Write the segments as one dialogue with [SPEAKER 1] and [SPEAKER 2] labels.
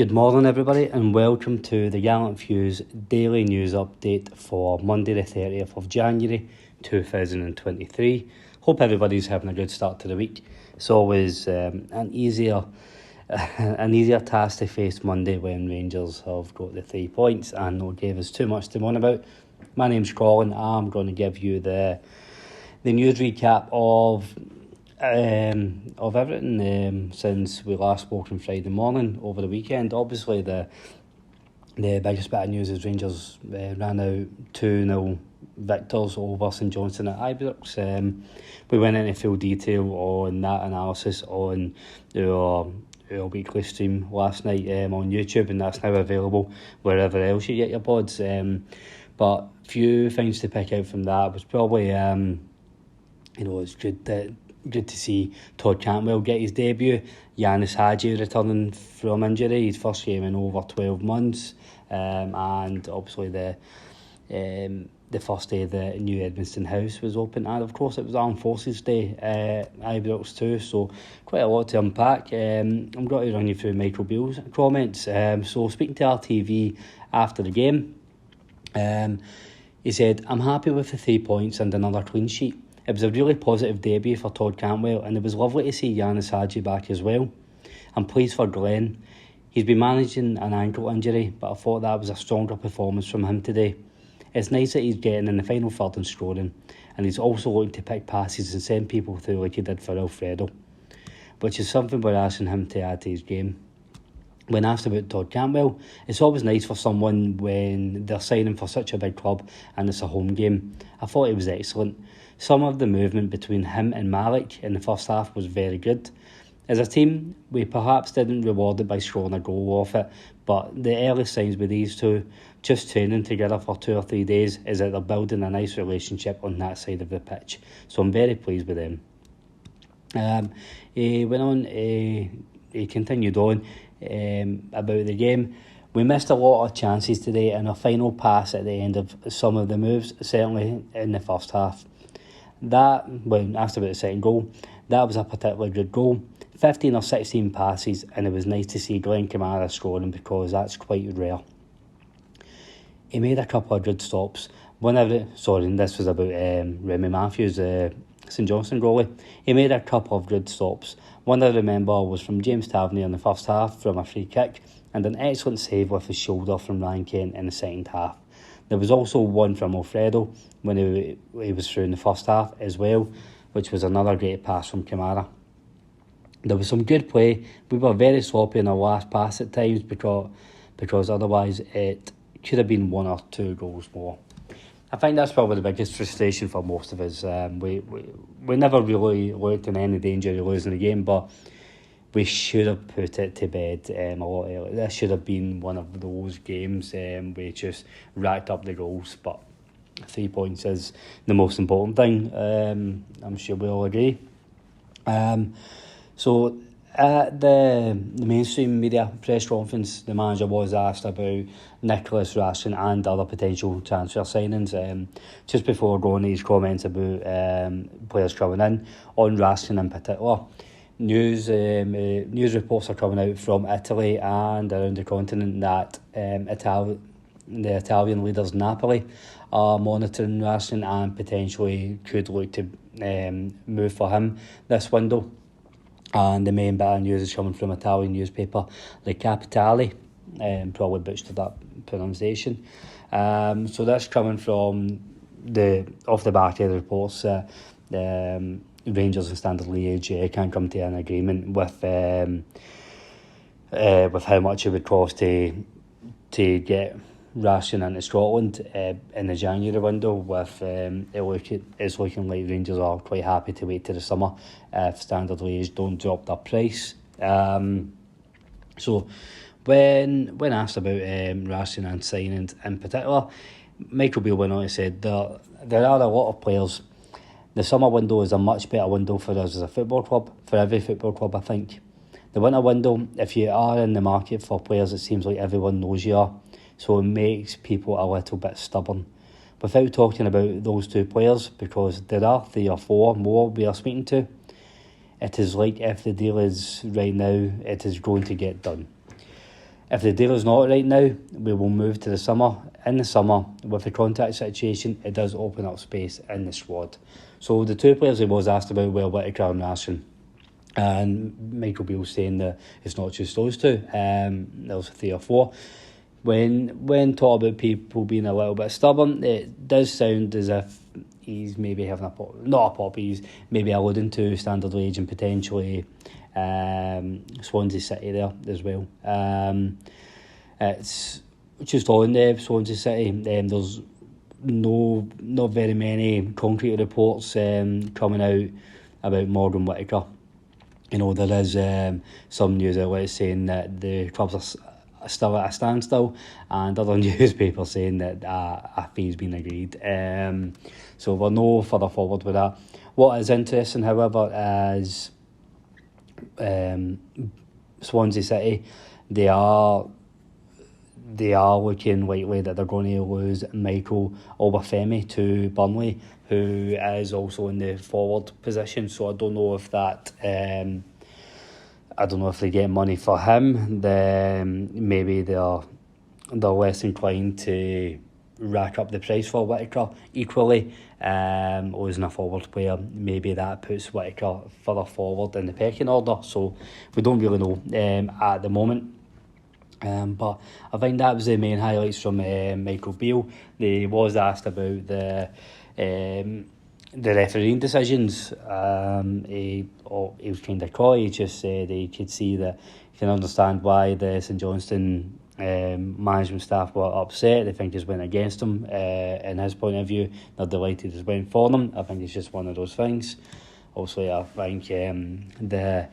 [SPEAKER 1] Good morning everybody and welcome to the Gallant Few's daily news update for Monday the 30th of January 2023. Hope everybody's having a good start to the week. It's always an easier task to face Monday when Rangers have got the 3 points and not gave us too much to moan about. My name's Colin. I'm going to give you the news recap of everything since we last spoke on Friday morning over the weekend. Obviously the biggest bit of news is Rangers ran out 2-0 victors over St Johnstone at Ibrox. We went into full detail on that analysis on our weekly stream last night on YouTube, and that's now available wherever else you get your pods. But few things to pick out from that was probably it's good to see Todd Cantwell get his debut. Yanis Hadji returning from injury, his first game in over 12 months, and obviously the first day the new Edmiston House was open, and of course it was Armed Forces Day at Ibrox too, so quite a lot to unpack. I'm going to run you through Michael Beale's comments. So speaking to RTV after the game, he said, "I'm happy with the 3 points and another clean sheet. It was a really positive debut for Todd Cantwell, and it was lovely to see Yanis Hadji back as well. I'm pleased for Glenn. He's been managing an ankle injury, but I thought that was a stronger performance from him today. It's nice that he's getting in the final third and scoring, and he's also looking to pick passes and send people through like he did for Alfredo, which is something we're asking him to add to his game." When asked about Todd Cantwell, it's always nice for someone when they're signing for such a big club and it's a home game. I thought he was excellent. Some of the movement between him and Malik in the first half was very good. As a team, we perhaps didn't reward it by scoring a goal off it, but the early signs with these two, just training together for 2 or 3 days, is that they're building a nice relationship on that side of the pitch. So I'm very pleased with them. He went on, he continued on about the game. "We missed a lot of chances today, and our final pass at the end of some of the moves, certainly in the first half. When asked about the second goal, that was a particularly good goal. 15 or 16 passes, and it was nice to see Glenn Kamara scoring because that's quite rare. He made a couple of good stops. This was about Remy Matthews, St Johnstone goalie. He made a couple of good stops. One I remember was from James Tavernier in the first half from a free kick, and an excellent save with his shoulder from Ryan Kent in the second half. There was also one from Alfredo when he was through in the first half as well, which was another great pass from Kamara. There was some good play. We were very sloppy in our last pass at times because otherwise it could have been 1 or 2 goals more." I think that's probably the biggest frustration for most of us. We never really looked in any danger of losing the game, but we should have put it to bed a lot earlier. This should have been one of those games. We just racked up the goals, but 3 points is the most important thing. I'm sure we all agree. So at the mainstream media press conference, the manager was asked about Nicholas Raskin and other potential transfer signings. Just before going to his comments about players coming in, on Raskin in particular, news reports are coming out from Italy and around the continent that the Italian leaders Napoli are monitoring Raskin and potentially could look to move for him this window. And the main bit of news is coming from Italian newspaper Le Capitale, probably butchered that pronunciation. So that's coming from off the back of the reports that Rangers and Standard Liège can't come to an agreement with how much it would cost to get Raskin into Scotland in the January window. It's looking like Rangers are quite happy to wait till the summer if Standard Liège don't drop their price. So when asked about Raskin and signings in particular, Michael Beale went on and said there are a lot of players. The summer window is a much better window for us as a football club, for every football club I think. The winter window, if you are in the market for players, it seems like everyone knows you are. So it makes people a little bit stubborn. Without talking about those 2 players, because there are 3 or 4 more we are speaking to, it is like if the deal is right now, it is going to get done. If the deal is not right now, we will move to the summer. In the summer, with the contract situation, it does open up space in the squad. So the two players he was asked about were Whittaker and Rashford. And Michael Beale saying that it's not just those two. There's 3 or 4. When talk about people being a little bit stubborn, it does sound as if he's maybe having not a pop, he's maybe alluding to Standard Liège and potentially Swansea City there as well. It's just on there, Swansea City. There's not very many concrete reports coming out about Morgan Whittaker. You know, there is some news outlets saying that the clubs are still at a standstill, and other newspapers saying that a fee's been agreed. So we're no further forward with that. What is interesting, however, is Swansea City, they are looking likely that they're going to lose Michael Obafemi to Burnley, who is also in the forward position. So I don't know if that, I don't know if they get money for him. Then maybe they're less inclined to rack up the price for Whittaker equally. Losing a forward player, maybe that puts Whittaker further forward in the pecking order. So we don't really know at the moment. But I think that was the main highlights from Michael Beale. He was asked about the refereeing decisions. He was kind of coy. He just said he could see that, he can understand why the St Johnstone management staff were upset. They think it's went against them in his point of view. They're delighted it's went for them. I think it's just one of those things. Also, I think the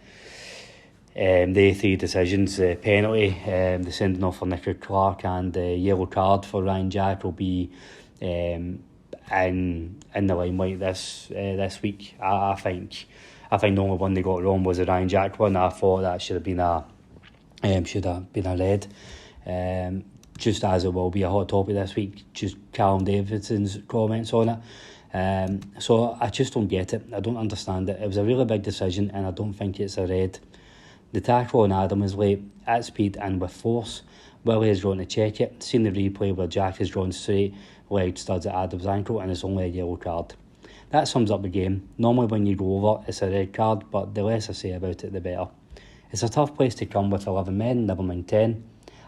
[SPEAKER 1] 3 decisions, the penalty, the sending off for Nicky Clark and the yellow card for Ryan Jack will be in the limelight this week. I think the only one they got wrong was the Ryan Jack one. I thought that should have been a red. Just as it will be a hot topic this week, just Callum Davidson's comments on it. So I just don't get it. I don't understand it. It was a really big decision, and I don't think it's a red. The tackle on Adam is late, at speed and with force. Willie has drawn to check it, seen the replay where Jack has drawn straight leg studs at Adam's ankle, and it's only a yellow card. That sums up the game. Normally when you go over, it's a red card, but the less I say about it, the better. It's a tough place to come with 11 men, never mind 10.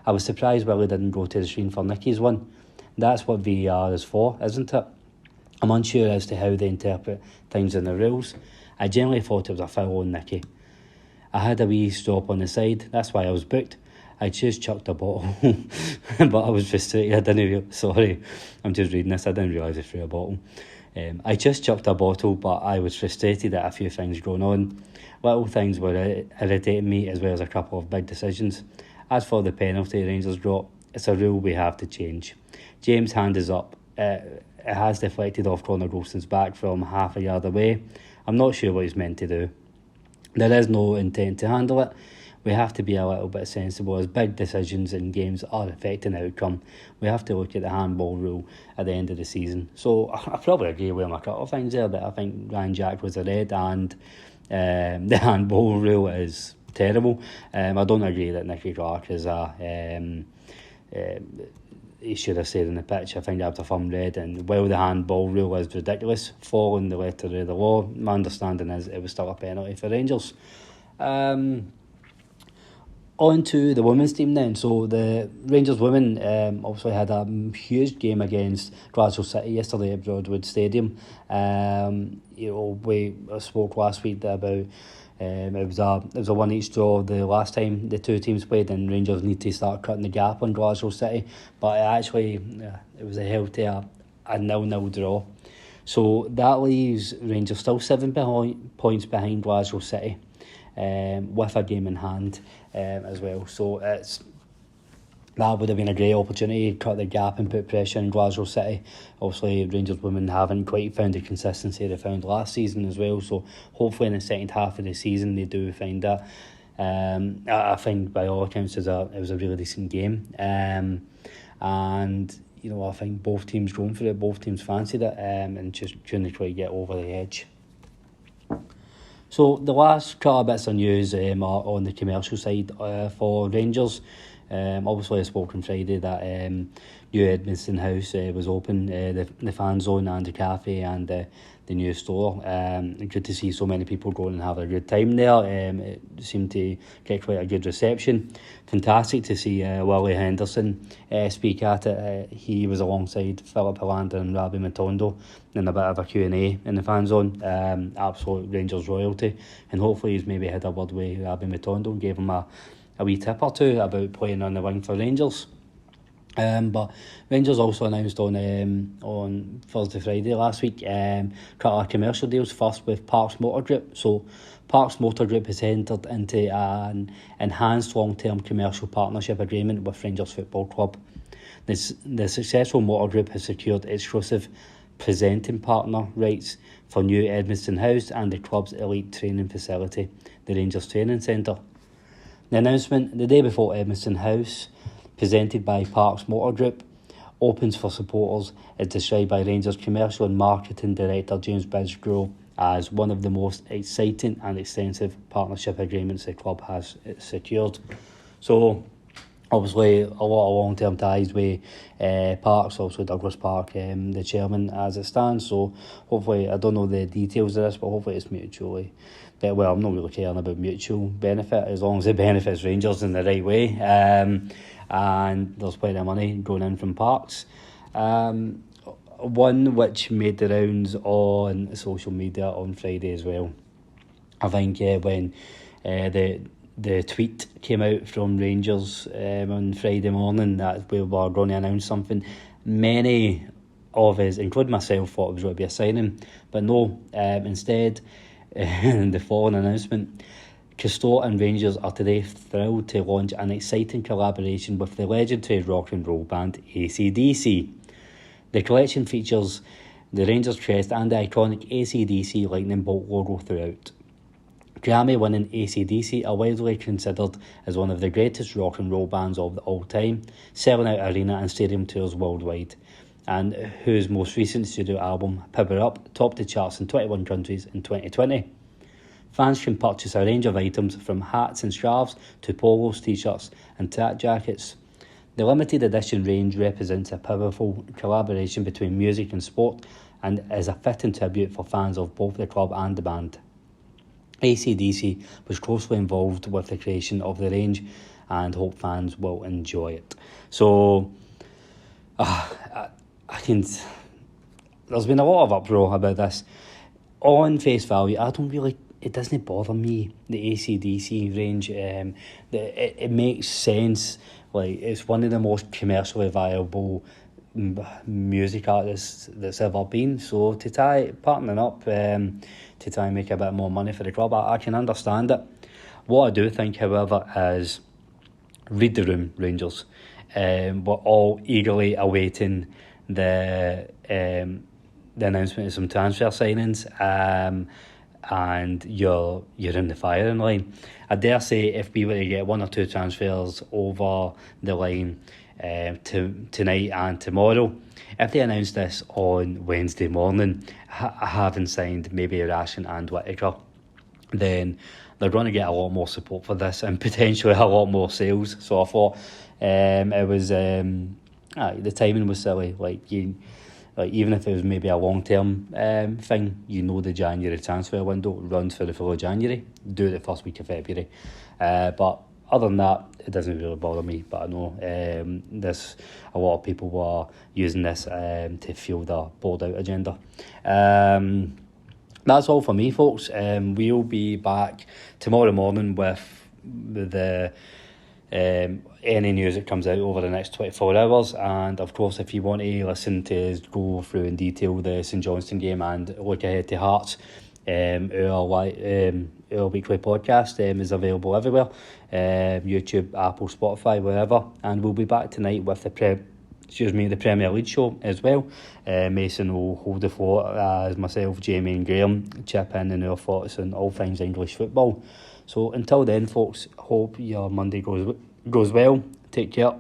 [SPEAKER 1] I was surprised Willie didn't go to the screen for Nicky's one. That's what VAR is for, isn't it? I'm unsure as to how they interpret things in the rules. I generally thought it was a foul on Nicky. I had a wee stop on the side, that's why I was booked. I just chucked a bottle, but I was frustrated. Sorry, I'm just reading this. I didn't realise I threw a bottle. I just chucked a bottle, but I was frustrated at a few things going on. Little things were irritating me, as well as a couple of big decisions. As for the penalty Rangers got, it's a rule we have to change. James' hand is up. It has deflected off Connor Golston's back from half a yard away. I'm not sure what he's meant to do. There is no intent to handle it. We have to be a little bit sensible, as big decisions in games are affecting the outcome. We have to look at the handball rule at the end of the season. So I probably agree with him a couple of things there, that I think Ryan Jack was a red, and the handball rule is terrible. I don't agree that Nicky Clark is he should have stayed in the pitch. I think that was a firm red, and while the handball rule is ridiculous, following the letter of the law, my understanding is it was still a penalty for Rangers. On to the women's team then. So the Rangers women obviously had a huge game against Glasgow City yesterday at Broadwood Stadium. We spoke last week about it was a one each draw the last time the two teams played, and Rangers need to start cutting the gap on Glasgow City. But it was a healthy a 0-0 draw. So that leaves Rangers still 7 points behind Glasgow City, with a game in hand as well. So that would have been a great opportunity to cut the gap and put pressure on Glasgow City. Obviously, Rangers women haven't quite found the consistency they found last season as well. So hopefully in the second half of the season they do find that. I think by all accounts it was a really decent game. And I think both teams going for it, both teams fancied it, and just couldn't quite get over the edge. So the last couple of bits of news are on the commercial side for Rangers. Obviously I spoke on Friday that new Edmiston House was open, the fan zone and the cafe and the new store. Good to see so many people going and having a good time there. It seemed to get quite a good reception. Fantastic to see Willie Henderson speak at it. He was alongside Philip Hollander and Rabbi Matondo in a bit of a Q&A in the fan zone. Absolute Rangers royalty, and hopefully he's maybe had a word with Rabbi Matondo and gave him a wee tip or two about playing on the wing for Rangers. But Rangers also announced on Thursday, Friday last week, couple of commercial deals. First with Parks Motor Group. So Parks Motor Group has entered into an enhanced long-term commercial partnership agreement with Rangers Football Club. The successful motor group has secured exclusive presenting partner rights for new Edmiston House and the club's elite training facility, the Rangers Training Centre. The announcement the day before Edmiston House, presented by Parks Motor Group, opens for supporters, is described by Rangers Commercial and Marketing Director James Bridgegrove as one of the most exciting and extensive partnership agreements the club has secured. So, obviously, a lot of long-term ties with Parks, also Douglas Park, the chairman as it stands. So, hopefully, I don't know the details of this, but hopefully it's mutually. Well, I'm not really caring about mutual benefit as long as it benefits Rangers in the right way. And there's plenty of money going in from Parks. One which made the rounds on social media on Friday as well. I think when the tweet came out from Rangers on Friday morning that we were going to announce something, many of us, including myself, thought it was going to be a signing, but no. Instead, the following announcement: Custort and Rangers are today thrilled to launch an exciting collaboration with the legendary rock and roll band AC/DC. The collection features the Rangers crest and the iconic AC/DC lightning bolt logo throughout. Grammy-winning AC/DC are widely considered as one of the greatest rock and roll bands of all time, selling out arena and stadium tours worldwide, and whose most recent studio album, Power Up, topped the charts in 21 countries in 2020. Fans can purchase a range of items from hats and scarves to polos, t-shirts and track jackets. The limited edition range represents a powerful collaboration between music and sport and is a fitting tribute for fans of both the club and the band. AC/DC was closely involved with the creation of the range and hope fans will enjoy it. So, there's been a lot of uproar about this. On face value, it doesn't bother me, the AC/DC range. It makes sense. Like, it's one of the most commercially viable music artists that's ever been. So to try partnering up to try and make a bit more money for the club, I can understand it. What I do think, however, is read the room, Rangers. We're all eagerly awaiting the announcement of some transfer signings. And you're in the firing line. I dare say if we were to get one or two transfers over the line tonight and tomorrow, if they announce this on Wednesday morning, having signed maybe Ration and Whittaker, then they're going to get a lot more support for this and potentially a lot more sales. So I thought it was the timing was silly. Even if it was maybe a long-term thing, the January transfer window runs for the full of January. Do it the first week of February. But other than that, it doesn't really bother me. But I know a lot of people were using this to fuel their board-out agenda. That's all for me, folks. We'll be back tomorrow morning with the any news that comes out over the next 24 hours, and of course if you want to listen to us go through in detail the St Johnstone game and look ahead to Hearts, our weekly podcast is available everywhere, YouTube, Apple, Spotify, wherever, and we'll be back tonight with the Premier League show as well. Mason will hold the fort as myself, Jamie and Graham chip in our thoughts on all things English football. So until then, folks, hope your Monday goes well. Take care.